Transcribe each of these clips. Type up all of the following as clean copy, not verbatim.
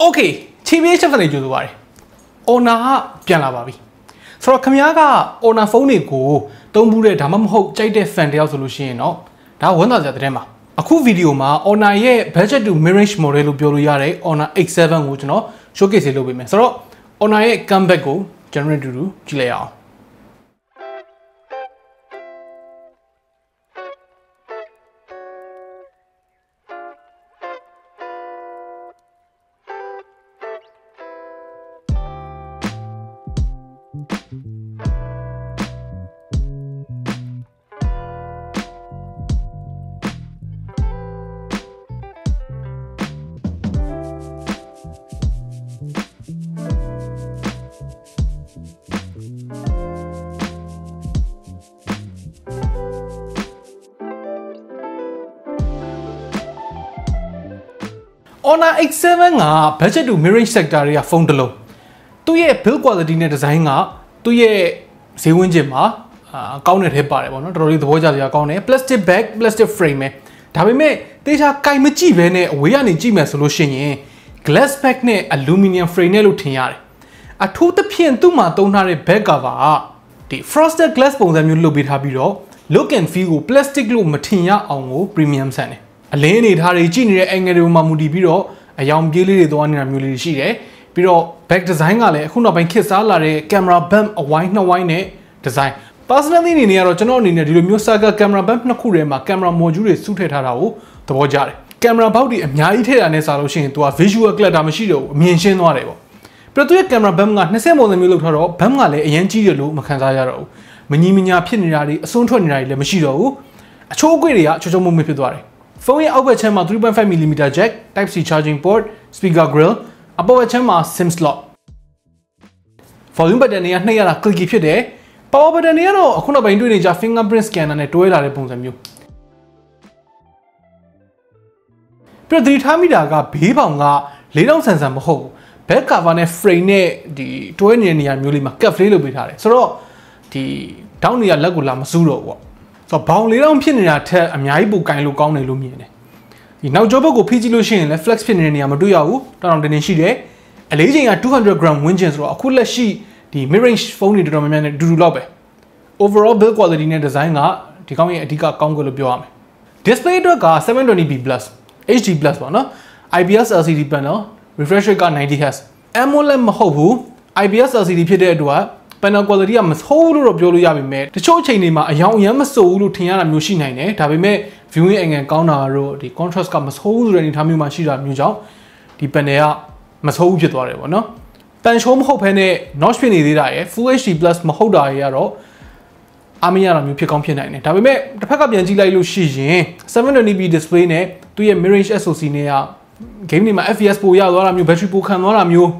Okay, TBH Labs နေကြိုဆိုပါတယ် Honor ပြန်လာပါပြီဆိုတော့ခင်ဗျားက Honor ဖုန်းတွေကိုသုံးဘူးတဲ့ဒါမှမဟုတ်ကြိုက်တဲ့ fan တယောက်ဆိုလို့ရှိရင်တော့ဒါဝန်တာစရာတဲ့မှာအခုဗီဒီယိုမှာ Honor ရဲ့ budget to mid-range model လို့ပြောလို့ရတယ် Honor X7 ကိုကျွန်တော် showcase လုပ်ပေးမယ်ဆိုတော့ Honor ရဲ့ comeback ကိုကျွန်တော်တို့ကြည့်လိုက်အောင်Honor X7 က budget to mid-range sector တွေကဖုန်းတစ်လုံးသူ့ရဲ့ build quality နဲ့ design ကသူ့ရဲ့ဈေးဝန်းကျင်မှာကောင်းတဲ့ထဲပါတယ်ပေါ့နော်တော်တော်လေးသဘောကျစရာကောင်းတယ် plastic bag plastic frame ပဲဒါပေမဲ့တေချာကင်မကြည့်ဘဲနဲ့အဝေးကနေကြည့်မယ်ဆိုလို့ရှိရင် glass back နဲ့ aluminum frame နဲ့လို့ထင်ရတယ်အထူးသဖြင့်သူ့မှာသုံးထားတဲ့ back cover ကဒီ frosted glass ပုံစံမျိုးလုပ်ပေးထားပြီးတော့ look and feel ကို plastic လို့မထင်ရအောင်ကို premium ဆန်တယ်အလင်းအနေထားတွေကြည့်နေတဲ့ angle တွေမှာမူတည်ပြီးတော့အယောင်ပြေးလေးတွေသွားနေတာမျိုးလေးရှိတယ်ပြီးတော့ back design ကလည်းအခုနောက်ပိုင်းခေတ်စားလာတဲ့ camera bump အဝိုင်းနှစ်ဝိုင်းနဲ့ design personally အနေနဲ့ကတော့ကျွန်တော်အနေနဲ့ဒီလိုမျိုး saga camera bump နှစ်ခုထဲမှာ camera module တွေစုထည့်ထားတာကိုသဘောကျတယ် camera bout တွေအများကြီးထည့်တာနဲ့စားလို့ရှိရင်သူက visual clutter မရှိတော့ဘူးအမြင်ရှင်းသွားတယ်ပေါ့ပြီးတော့သူရဲ့ camera bump က20ပုံစံမျိုးလောက်ထားတော့ bump ကလည်းအရင်ကြီးတယ်လို့မခံစားရတော့ဘူးမညီမညာဖြစ်နေတာတွေအစွန်းထွက်နေတာတွေလည်းမရှိတော့ဘူးအချိုးအကွေ့တွေကချောချောမွေ့မွေ့ဖြစ်သွားတယ်ဖုန်းရဲ့အောက်ဘက်ချမ်းမှာ 3.5mm jack type C charging port speaker grill အပေါ်ဘက်ချမ်းမှာ sim slot volume button တွေကနှိပ်ရတာ clicky ဖြစ်တယ် power button တွေကတော့အခုနောက်ပိုင်းတွေ့နေကြ fingerprint scanner နဲ့တွဲလာတဲ့ပုံစံမျိုးပြီးတော့ဒီထားမိတာကဘေးပေါင်က4000ဆန်ဆန်မဟုတ်ဘူး back cover နဲ့ frame နဲ့ဒီတွဲနေတဲ့နေရာမျိုးလေးမှာ cuff လေးလုပ်ပေးထားတယ်ဆိုတော့ဒီတောင်းနေရလက်ကိုလာမစူးတော့ဘူးပေါ့ဆိုတော့ဘောင်4000ဖြစ်နေတာထက်အများကြီးပိုကင်လို့ကောင်းတယ်လို့မြင်တယ်ဒီနောက်ကျောဘက်ကိုဖိကြည့်လို့ရှိရင်လည်း flex ဖြစ်နေတဲ့နေရာမတွေ့ရဘူးတောင်းတောင်းတင်းတင်းရှိတယ်အလေးချိန်က200 gram ဝန်းကျင်ဆိုတော့အခုလက်ရှိဒီ mid range ဖုန်းတွေတော်တော်များများနဲ့အတူတူလောက်ပဲ overall build quality နဲ့ design ကဒီကောင်းရဲ့အဓိကကောင်းကွယ်လို့ပြောရမယ် display အတွက်က 720p plus HD plus ပေါ့နော် IPS LCD panel refresh rate က 90Hz AMOLED မဟုတ်ဘူး IPS LCD ဖြစ်တဲ့အတွက် panel quality ကမဆိုးလို့တော့ပြောလို့ရပါမယ်တချို့အချိန်တွေမှာအယောင်အရမ်းမဆိုးဘူးလို့ထင်ရတာမျိုးရှိနိုင်တယ်ဒါပေမဲ့ viewing angle ကောင်းတာတော့ဒီ contrast ကမဆိုးဘူးဆိုတဲ့အနေအထားမျိုးမှာရှိတာမျိုးကြောင့်ဒီ panel ကမဆိုးဘူးဖြစ်သွားတယ်ပေါ့နော်ပန်ရှိုးမဟုတ်ဘဲနဲ့ notch ဖြစ်နေသေးတာရယ် Full HD plus မဟုတ်တာရယ်ကတော့အမရတာမျိုးဖြစ်ကောင်းဖြစ်နိုင်တယ်ဒါပေမဲ့တစ်ဖက်ကပြန်ကြည့်လိုက်လို့ရှိရင် 720p display နဲ့သူ့ရဲ့ mid-range SoC နဲ့က game တွေမှာ FPS ပိုရသွားတာမျိုး battery ပိုခံသွားတာမျိုး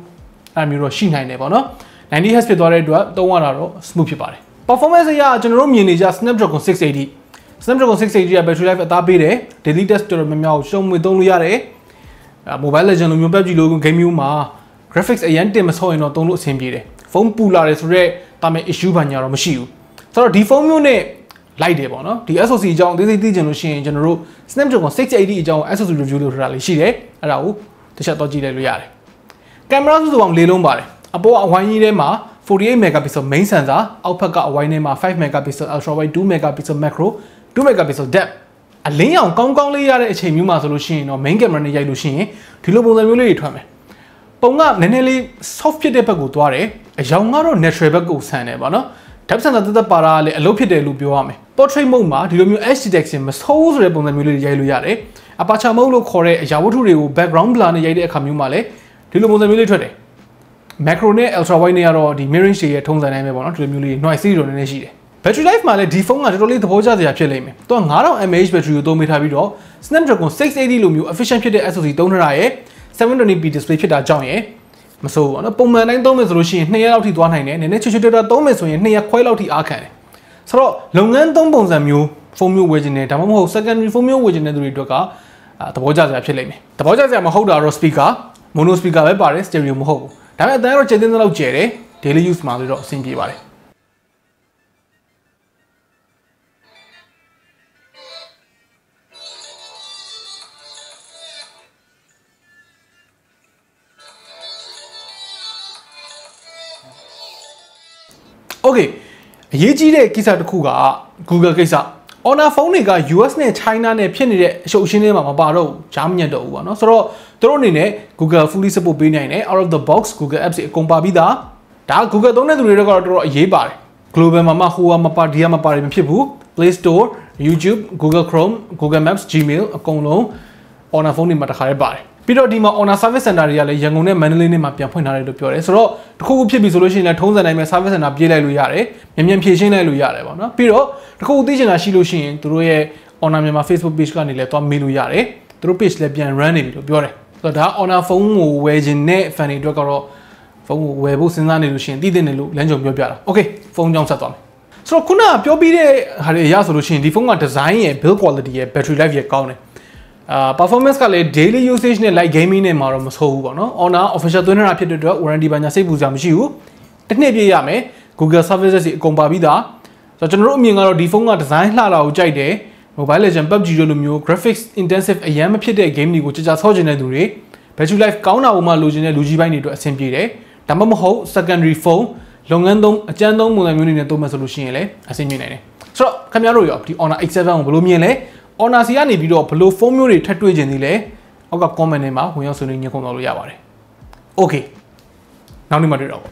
အဲ့မျိုးတော့ရှိနိုင်တယ်ပေါ့နော် 90Hz ဖြစ်သွားတဲ့အတွက်သုံးရတာတော့ smooth ဖြစ်ပါတယ် performance အရကျွန်တော်တို့မြင်နေကြ Snapdragon 680 က battery life အသားပေးတယ် daily test တော်တော်များများကိုရှုံးမွေသုံးလို့ရတယ် mobile legend လိုမျိုး PUBG လို game မျိုးမှာ graphics အရင်တင်မဆော့ရင်တော့သုံးလို့အဆင်ပြေတယ်ဖုန်းပူလာတယ်ဆိုတော့တာမဲ့ issue ဘာညာတော့မရှိဘူးဆိုတော့ဒီဖုန်းမျိုးနဲ့လိုက်တယ်ပေါ့နော်ဒီ SoC အကြောင်းအသေးစိတ်သိချင်လို့ရှိရင်ကျွန်တော်တို့ Snapdragon 680အကြောင်း SoC review လုပ်ထားတာလေးရှိတယ်အဲ့ဒါကိုတစ်ချက်တော့ကြည့်လိုက်လို့ရတယ်ကင်မရာစုစုပေါင်း၄လုံးပါတယ်အပေါ်အဝိုင်းကြီးထဲမှာ 48 megapixel main sensor အောက်ဘက်ကအဝိုင်းထဲမှာ5 megapixel ultra wide 2 megapixel macro 2 megapixel depth အလင်းရောင်ကောင်းကောင်းလေးရတဲ့အချိန်မျိုးမှာဆိုလို့ရှိရင်တော့ main camera နဲ့ရိုက်လို့ရှိရင်ဒီလိုပုံစံမျိုးလေးတွေထွက်မယ်ပုံကနည်းနည်းလေး soft ဖြစ်တဲ့ဘက်ကိုသွားတယ်အယောင်ကတော့ natural ဘက်ကိုဆန်တယ်ပေါ့နော် depth sensor တက်ပါတာလည်းအလုပ်ဖြစ်တယ်လို့ပြောရမယ် portrait mode မှာဒီလိုမျိုး edge detection မဆိုးဆိုတဲ့ပုံစံမျိုးလေးတွေရိုက်လို့ရတယ် aperture mode လို့ခေါ်တဲ့အရာဝတ္ထုတွေကို background blur နဲ့ရိုက်တဲ့အခါမျိုးမှာလည်းဒီလိုပုံစံမျိုးလေးထွက်တယ် macro နဲ့ ultra wide နဲ့ကတော့ဒီ mid range တွေရဲ့ထုံးစံတိုင်းပဲပေါ့နော်ဒီလိုမျိုးလေး noise တွေတော့နည်းနည်းရှိတယ် battery life မှာလည်းဒီဖုန်းကတော်တော်လေးသဘောကျစရာဖြစ်လိမ့်မယ်သူက 9000 mAh battery ကိုသုံးပေးထားပြီးတော့ Snapdragon 680လိုမျိုး efficient ဖြစ်တဲ့ SoC သုံးထားတာရဲ့ 720p display ဖြစ်တာကြောင့်ရဲ့မဆိုးဘူးနော်ပုံမှန်တိုင်းသုံးမယ်ဆိုလို့ရှိရင်2ရက်လောက်ထိသွားနိုင်တယ်နည်းနည်းချွတ်ချွတ်တက်သုံးမယ်ဆိုရင်2ရက်ခွဲလောက်ထိအားခံတယ်ဆိုတော့လုပ်ငန်းသုံးပုံစံမျိုးဖုန်းမျိုးဝယ်ခြင်းနဲ့ဒါမှမဟုတ် secondary ဖုန်းမျိုးဝယ်ခြင်းတဲ့သူတွေအတွက်ကသဘောကျစရာဖြစ်လိမ့်မယ်သဘောကျစရာမဟုတ်တာတော့ speaker mono speaker ပဲပါတယ် stereo မဟုတ်ဘူးဒါပေမဲ့အတန်းတော့ကျယ်တဲ့လောက်ကျယ်တယ် daily use မှာလို့တော့အဆင်ပြေပါတယ် Okay အရေးကြီးတဲ့ကိစ္စတစ်ခုက Google ကိစ္စ Honor phone တွေက US နဲ့ China နဲ့ဖြစ်နေတဲ့အရှုပ်အရှင်းတွေမှာမပါတော့ဘူးဂျားမညက်တော့ဘူးပေါ့နော်ဆိုတော့သူတို့အနေနဲ့ Google fully support ပေးနိုင်တယ် out of the box Google apps တွေအကုန်ပါပြီးသားဒါ Google သုံးတဲ့သူတွေကတော့တော်တော်အရေးပါတယ် global မှာမှဟိုကမပါဒီကမပါတယ်မဖြစ်ဘူး Play Store YouTube Google Chrome Google Maps Gmail အကုန်လုံး Honor phone တွေမှာတစ်ခါတည်းပါတယ်ပြီးတော့ဒီမှာ Honor Service Center တွေကလည်းရန်ကုန်နဲ့ Mandalay နဲ့မှာပြန်ဖွင့်ထားတယ်လို့ပြောတယ်ဆိုတော့တခုခုဖြစ်ပြီဆိုလို့ရှိရင်လည်းထုံးစံတိုင်းပဲ Service Center ပြေးလိုက်လို့ရတယ်မြန်ဖြည့်ရှင်းလိုက်လို့ရတယ်ပေါ့နော်ပြီးတော့တခုခုသိချင်တာရှိလို့ရှိရင်သူတို့ရဲ့ Honor မြန်မာ Facebook page ကနေလည်းသွားမေးလို့ရတယ်သူတို့ page လည်းပြန် run နေပြီလို့ပြောတယ်ဆိုတော့ဒါ Honor phone ကိုဝယ်ခြင်းနဲ့ fan တွေအတွက်ကတော့ ဖုန်းကိုဝယ်ဖို့စဉ်းစားနေလို့ရှိရင်တည်တယ်လို့လမ်းကြုံပြောပြတာ Okay ဖုန်းကြောင်းဆက်သွားမယ်ဆိုတော့ခုနကပြောပြီးတဲ့ဟာတွေအရဆိုလို့ရှိရင်ဒီဖုန်းက design ရဲ့ build quality ရဲ့ battery life ရဲ့ကောင်းတယ်performance ကလည်း daily usage နဲ့ light gaming နဲ့မှာတော့မဆိုးဘူးပေါ့နော် Honor official သွင်းထားတာဖြစ်တဲ့အတွက် warranty ဘာညာစိတ်ပူစရာမရှိဘူးတစ်နှစ်ပြည့်ရမယ် Google services တွေအကုန်ပါပြီးသားဆိုတော့ကျွန်တော်တို့အမြင်ကတော့ဒီဖုန်းက design လှတာကိုကြိုက်တယ် Mobile Legends PUBG တို့လိုမျိုး graphics intensive အရန်မဖြစ်တဲ့ game တွေကိုကြာဆော့ကျင်တဲ့သူတွေ battery life ကောင်းတာကိုမှလိုချင်တဲ့လူကြီးပိုင်းတွေအတွက်အဆင်ပြေတယ်ဒါမှမဟုတ် secondary phone လုပ်ငန်းသုံးအကျန်းသုံးပုံစံမျိုးတွေနဲ့သုံးမယ်ဆိုလို့ရှိရင်လည်းအဆင်ပြေနိုင်တယ်ဆိုတော့ခင်ဗျားတို့ရောဒီ Honor X7 ကိုဘယ်လိုမြင်လဲ Honor စီကနေပြီးတော့ဘယ်လိုဖုန်းမျိုးတွေထပ်တွေ့ကျင်သေးလဲအောက်က comment ထဲမှာဝင်ရောက်ဆွေးနွေးညှိနှိုင်းသွားလို့ရပါတယ် Okay နောက်နေ့မှတွေ့တော့